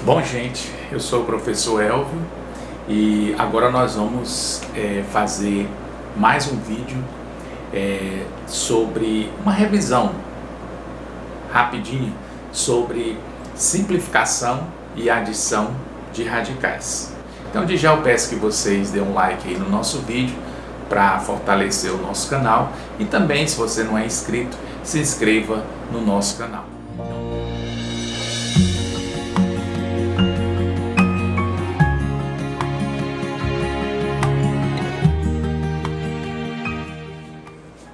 Bom, gente, eu sou o professor Elvio e agora nós vamos fazer mais um vídeo sobre uma revisão rapidinha sobre simplificação e adição de radicais. Então, de já eu peço que vocês dêem um like aí no nosso vídeo para fortalecer o nosso canal e também, se você não é inscrito, se inscreva no nosso canal.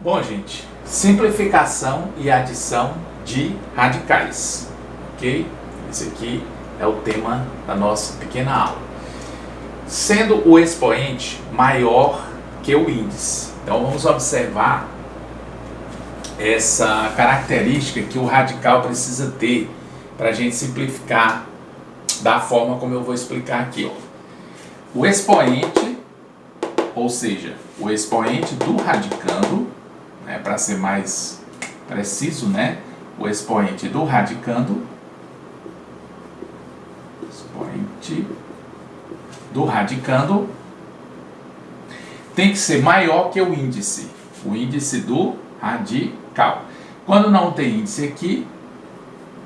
Bom, gente, simplificação e adição de radicais, ok? Esse aqui é o tema da nossa pequena aula. Sendo o expoente maior que o índice. Então, vamos observar essa característica que o radical precisa ter para a gente simplificar da forma como eu vou explicar aqui, ó. O expoente, ou seja, o expoente do radicando, para ser mais preciso, o expoente do radicando, tem que ser maior que o índice do radical. Quando não tem índice aqui,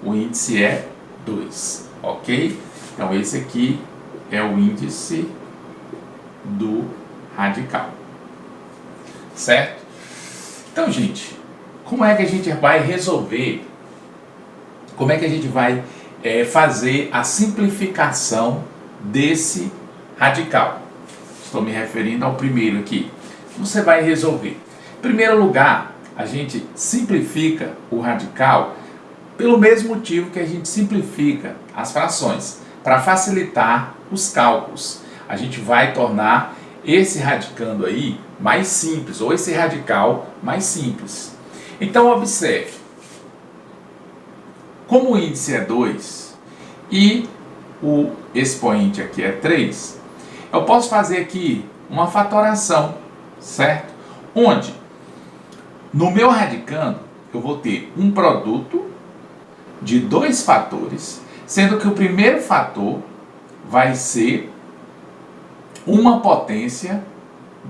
o índice é 2, ok? Então esse aqui é o índice do radical, certo? Então, gente, como é que a gente vai resolver, como é que a gente vai fazer a simplificação desse radical? Estou me referindo ao primeiro aqui. Como você vai resolver? Em primeiro lugar, a gente simplifica o radical pelo mesmo motivo que a gente simplifica as frações, para facilitar os cálculos. A gente vai tornar esse radicando aí mais simples, ou esse radical mais simples. Então, observe. Como o índice é 2 e o expoente aqui é 3, eu posso fazer aqui uma fatoração, certo? Onde, no meu radicando, eu vou ter um produto de 2 fatores, sendo que o primeiro fator vai ser uma potência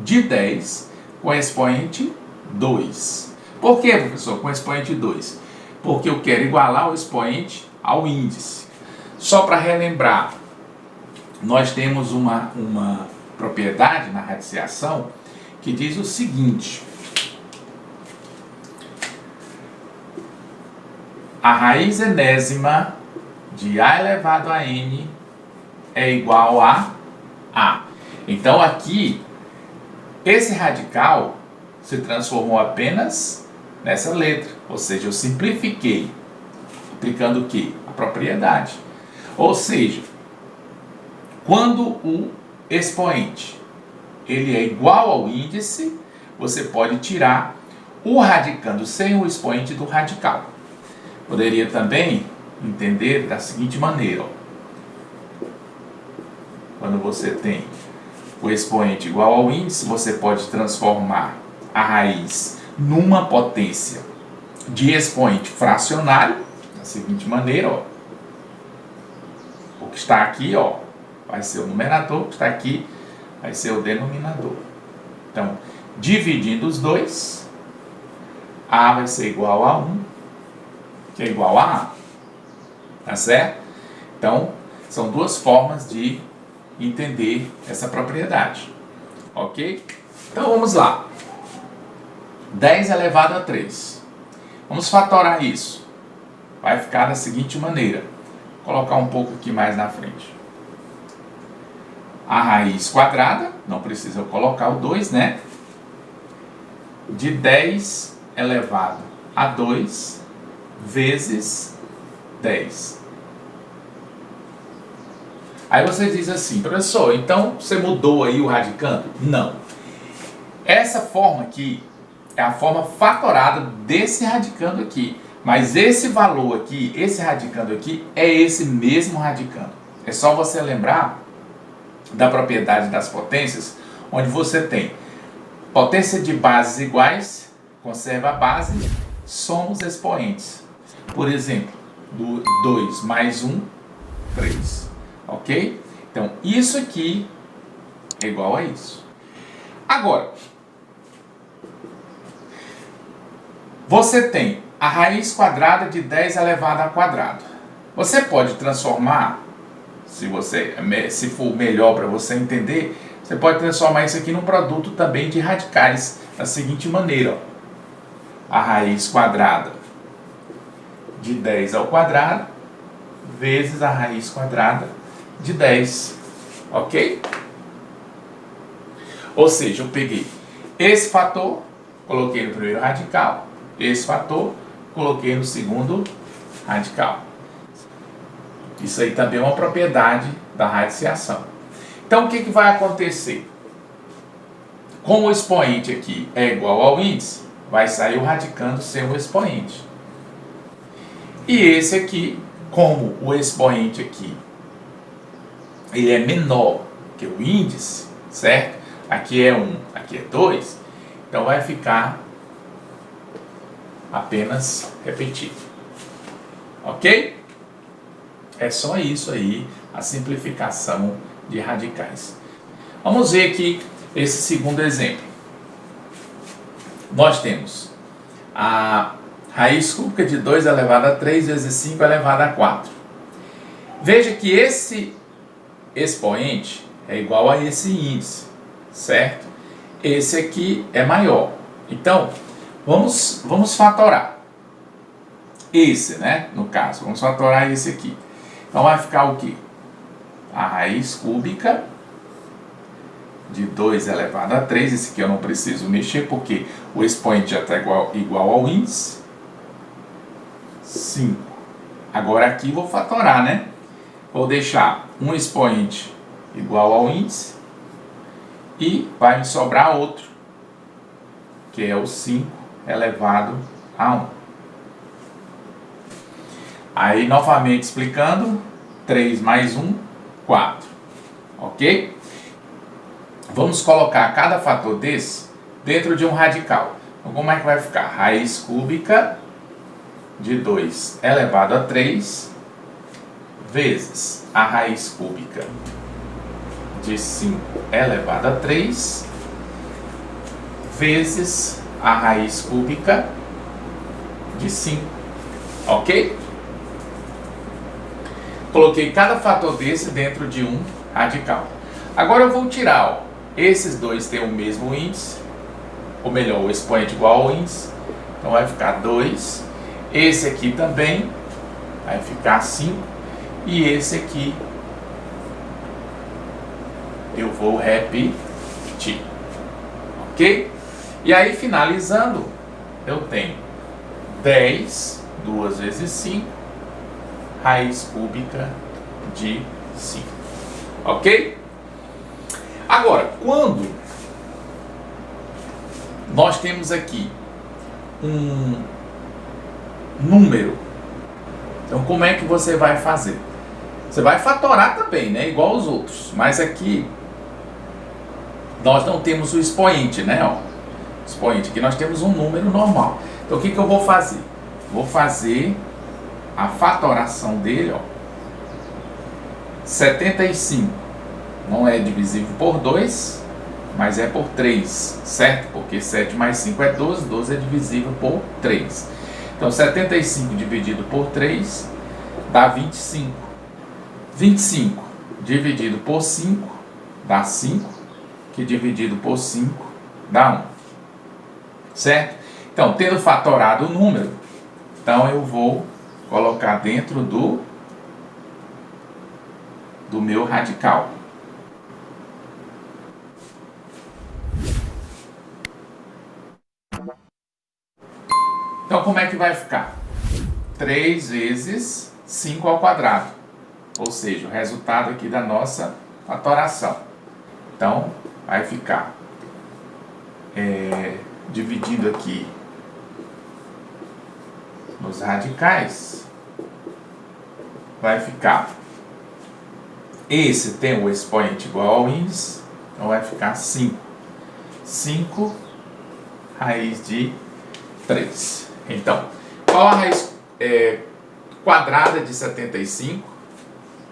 de 10 com expoente 2. Por que, professor, com expoente 2? Porque eu quero igualar o expoente ao índice. Só para relembrar, nós temos uma propriedade na radiciação que diz o seguinte: a raiz enésima de a elevado a n é igual a a. Então aqui, esse radical se transformou apenas nessa letra, ou seja, eu simplifiquei, aplicando o quê? A propriedade. Ou seja, quando o expoente ele é igual ao índice, você pode tirar o radicando sem o expoente do radical. Poderia também entender da seguinte maneira, quando você tem o expoente igual ao índice, você pode transformar a raiz numa potência de expoente fracionário, da seguinte maneira, o que está aqui, vai ser o numerador, o que está aqui vai ser o denominador. Então, dividindo os dois, A vai ser igual a 1, que é igual a A, tá certo? Então, são duas formas de entender essa propriedade, ok? Então vamos lá. 10 elevado a 3. Vamos fatorar isso. Vai ficar da seguinte maneira. Vou colocar um pouco aqui mais na frente. A raiz quadrada, não precisa eu colocar o 2, de 10 elevado a 2 vezes 10. Aí você diz assim, professor, então você mudou aí o radicando? Não. Essa forma aqui é a forma fatorada desse radicando aqui. Mas esse valor aqui, esse radicando aqui, é esse mesmo radicando. É só você lembrar da propriedade das potências, onde você tem potência de bases iguais, conserva a base, soma os expoentes. Por exemplo, do 2 mais 1 3. Ok? Então, isso aqui é igual a isso. Agora, você tem a raiz quadrada de 10 elevado ao quadrado. Você pode transformar, se for melhor para você entender, você pode transformar isso aqui num produto também de radicais, da seguinte maneira. Ó. A raiz quadrada de 10 ao quadrado vezes a raiz quadrada de 10. Ok? Ou seja, eu peguei esse fator, coloquei no primeiro radical, esse fator, coloquei no segundo radical. Isso aí também é uma propriedade da radiciação. Então, o que vai acontecer? Como o expoente aqui é igual ao índice, vai sair o radicando sem o expoente. E esse aqui, como o expoente aqui, ele é menor que o índice, certo? Aqui é 1, aqui é 2, então vai ficar apenas repetido. Ok? É só isso aí, a simplificação de radicais. Vamos ver aqui esse segundo exemplo. Nós temos a raiz cúbica de 2 elevado a 3 vezes 5 elevado a 4. Veja que esse expoente é igual a esse índice, certo? Esse aqui é maior. Então, vamos fatorar. Esse, né? No caso, vamos fatorar esse aqui. Então, vai ficar o quê? A raiz cúbica de 2 elevado a 3. Esse aqui eu não preciso mexer, porque o expoente já está igual ao índice. 5. Agora aqui vou fatorar, né? Vou deixar um expoente igual ao índice e vai me sobrar outro, que é o 5 elevado a 1. Aí, novamente explicando, 3 mais 1, 4. Ok? Vamos colocar cada fator desse dentro de um radical. Então, como é que vai ficar? Raiz cúbica de 2 elevado a 3 vezes a raiz cúbica de 5 elevado a 3 vezes a raiz cúbica de 5. Ok? Coloquei cada fator desse dentro de um radical. Agora eu vou tirar, ó, esses dois têm o mesmo índice, ou melhor, o expoente igual ao índice, então vai ficar 2. Esse aqui também vai ficar 5, e esse aqui eu vou repetir, ok? E aí, finalizando, eu tenho 10, 2 vezes 5, raiz cúbica de 5, ok? Agora, quando nós temos aqui um número, então como é que você vai fazer? Você vai fatorar também, né? Igual aos outros, mas aqui nós não temos o expoente, né? Ó, expoente, aqui nós temos um número normal. Então o que eu vou fazer? Vou fazer a fatoração dele, ó. 75 não é divisível por 2, mas é por 3, certo? Porque 7 mais 5 é 12, 12 é divisível por 3. Então 75 dividido por 3 dá 25. 25 dividido por 5 dá 5, que dividido por 5 dá 1. Certo? Então, tendo fatorado o número, então eu vou colocar dentro do meu radical. Então, como é que vai ficar? 3 vezes 5 ao quadrado. Ou seja, o resultado aqui da nossa fatoração. Então, vai ficar dividindo aqui nos radicais, vai ficar, esse tem o expoente igual ao índice, então vai ficar 5. 5 raiz de 3. Então, qual a raiz quadrada de 75?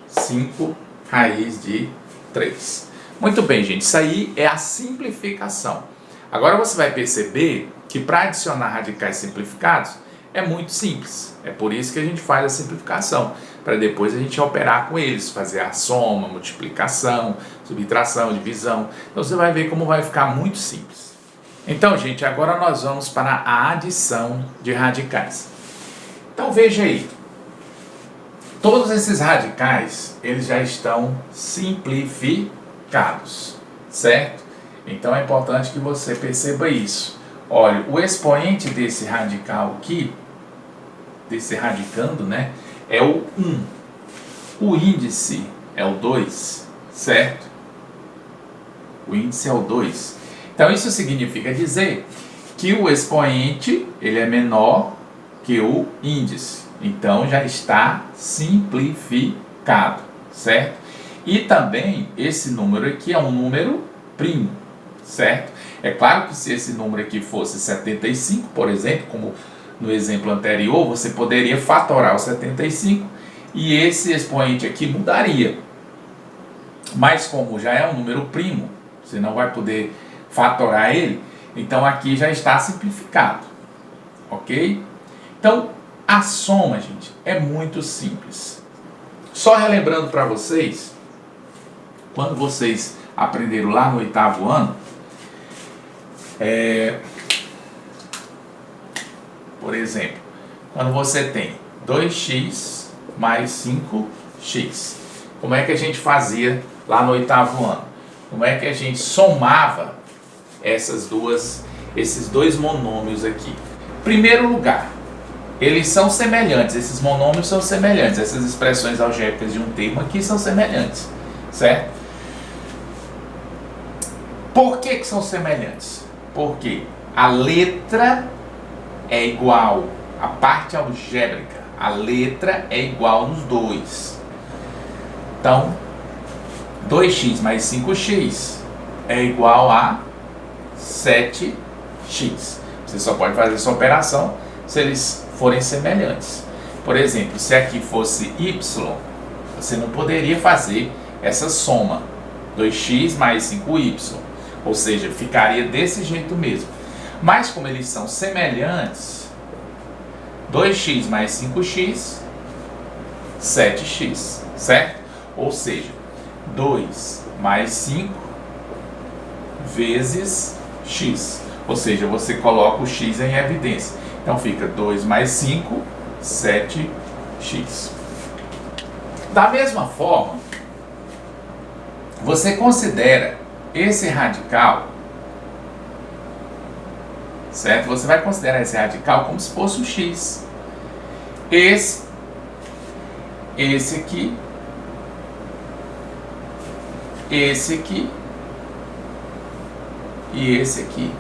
5 raiz de 3. Muito bem, gente, isso aí é a simplificação. Agora você vai perceber que para adicionar radicais simplificados é muito simples. É por isso que a gente faz a simplificação, para depois a gente operar com eles, fazer a soma, multiplicação, subtração, divisão. Então você vai ver como vai ficar muito simples. Então, gente, agora nós vamos para a adição de radicais. Então veja aí, todos esses radicais, eles já estão simplificados, certo? Então é importante que você perceba isso. Olha, o expoente desse radical aqui, desse radicando, né, é o 1. O índice é o 2, certo? O índice é o 2. Então isso significa dizer que o expoente, ele é menor que o índice. Então já está simplificado, certo? E também esse número aqui é um número primo, certo? É claro que se esse número aqui fosse 75, por exemplo, como no exemplo anterior, você poderia fatorar o 75 e esse expoente aqui mudaria. Mas como já é um número primo, você não vai poder fatorar ele, então aqui já está simplificado, ok? Então a soma, gente, é muito simples. Só relembrando para vocês, quando vocês aprenderam lá no 8º ano, por exemplo, quando você tem 2x mais 5x, como é que a gente fazia lá no 8º ano? Como é que a gente somava esses dois monômios aqui? Em primeiro lugar, eles são semelhantes, esses monômios são semelhantes, essas expressões algébricas de um termo aqui são semelhantes, certo? Por que são semelhantes? Porque a letra é igual, a parte algébrica, a letra é igual nos dois. Então, 2x mais 5x é igual a 7x. Você só pode fazer essa operação se eles forem semelhantes. Por exemplo, se aqui fosse y, você não poderia fazer essa soma, 2x mais 5y, ou seja, ficaria desse jeito mesmo. Mas como eles são semelhantes, 2x mais 5x, 7x, certo? Ou seja, 2 mais 5 vezes x. Ou seja, você coloca o x em evidência. Então fica 2 mais 5, 7x. Da mesma forma, você considera esse radical, certo? Você vai considerar esse radical como se fosse o x. Esse aqui, esse aqui e esse aqui.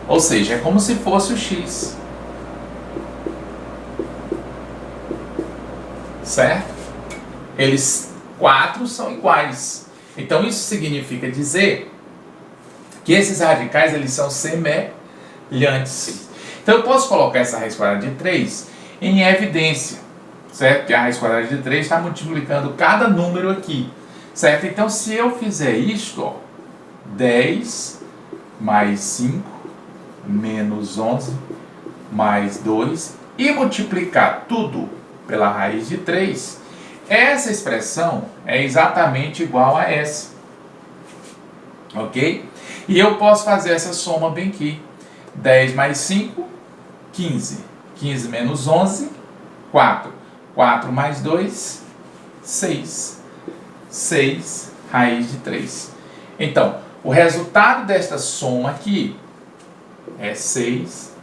Ou seja, é como se fosse o x. Certo? Eles 4 são iguais. Então isso significa dizer que esses radicais eles são semelhantes. Então eu posso colocar essa raiz quadrada de 3 em evidência, certo? Porque a raiz quadrada de 3 está multiplicando cada número aqui, certo? Então se eu fizer isto, ó, 10 mais 5 menos 11 mais 2 e multiplicar tudo pela raiz de 3, essa expressão é exatamente igual a essa, ok? E eu posso fazer essa soma bem aqui, 10 mais 5, 15, 15 menos 11, 4, 4 mais 2, 6, 6 raiz de 3. Então, o resultado desta soma aqui é 6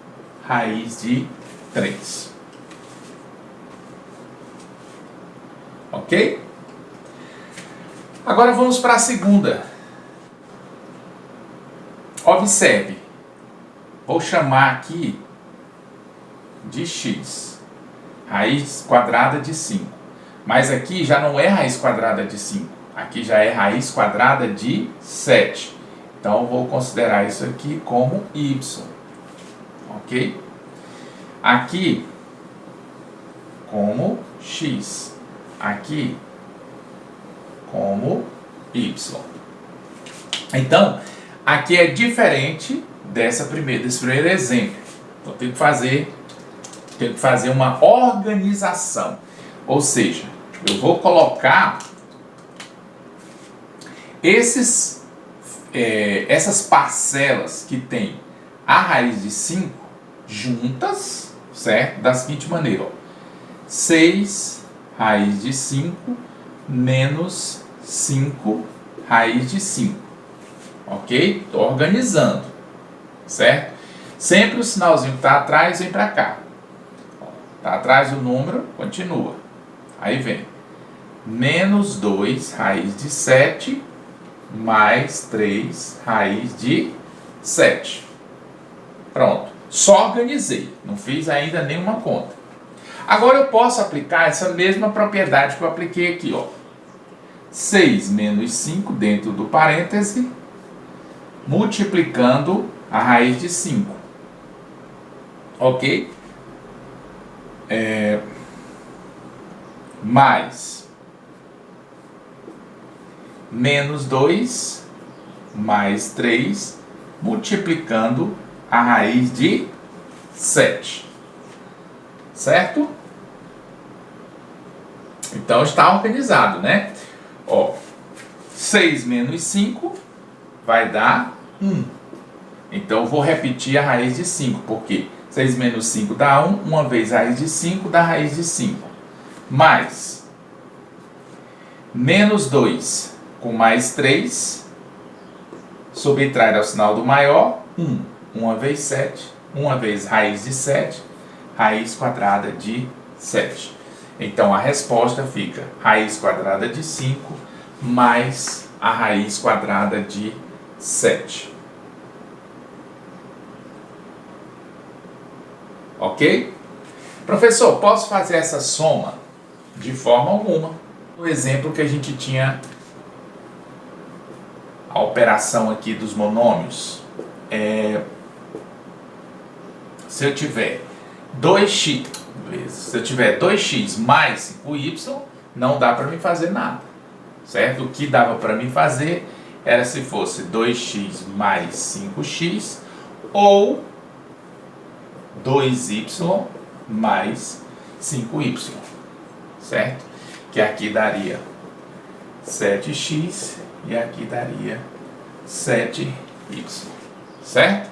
raiz de 3. Ok? Agora vamos para a segunda. Observe. Vou chamar aqui de x. Raiz quadrada de 5. Mas aqui já não é raiz quadrada de 5. Aqui já é raiz quadrada de 7. Então eu vou considerar isso aqui como y. Ok? Aqui como x. aqui como y. Então, aqui é diferente desse primeiro exemplo. Então, tenho que fazer uma organização. Ou seja, eu vou colocar essas parcelas que tem a raiz de 5 juntas, certo? Da seguinte maneira, ó. 6 raiz de 5 menos 5 raiz de 5. Ok? Estou organizando, certo? Sempre o sinalzinho que está atrás vem para cá. Está atrás do número, continua. Aí vem menos 2 raiz de 7 mais 3 raiz de 7. Pronto. Só organizei. Não fiz ainda nenhuma conta. Agora eu posso aplicar essa mesma propriedade que eu apliquei aqui, ó. 6 menos 5 dentro do parêntese, multiplicando a raiz de 5. Ok? Mais menos 2 mais 3 multiplicando a raiz de 7. Certo? Então está organizado, né? Ó, 6 menos 5 vai dar 1. Então eu vou repetir a raiz de 5, porque 6 menos 5 dá 1, uma vez a raiz de 5 dá raiz de 5. Mais menos 2 com mais 3, subtrair ao sinal do maior, 1. Uma vez 7, uma vez raiz de 7, raiz quadrada de 7. Então a resposta fica raiz quadrada de 5 mais a raiz quadrada de 7. Ok? Professor, posso fazer essa soma? De forma alguma. No exemplo que a gente tinha a operação aqui dos monômios, se eu tiver 2x, se eu tiver 2x mais 5y, não dá para mim fazer nada, certo? O que dava para mim fazer era se fosse 2x mais 5x ou 2y mais 5y, certo? Que aqui daria 7x e aqui daria 7y, certo?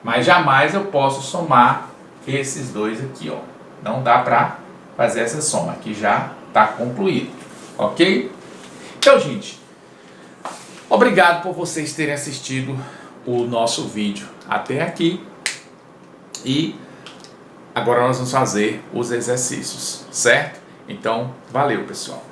Mas jamais eu posso somar esses dois aqui, ó. Não dá para fazer essa soma, aqui já está concluído, ok? Então, gente, obrigado por vocês terem assistido o nosso vídeo até aqui. E agora nós vamos fazer os exercícios, certo? Então, valeu, pessoal.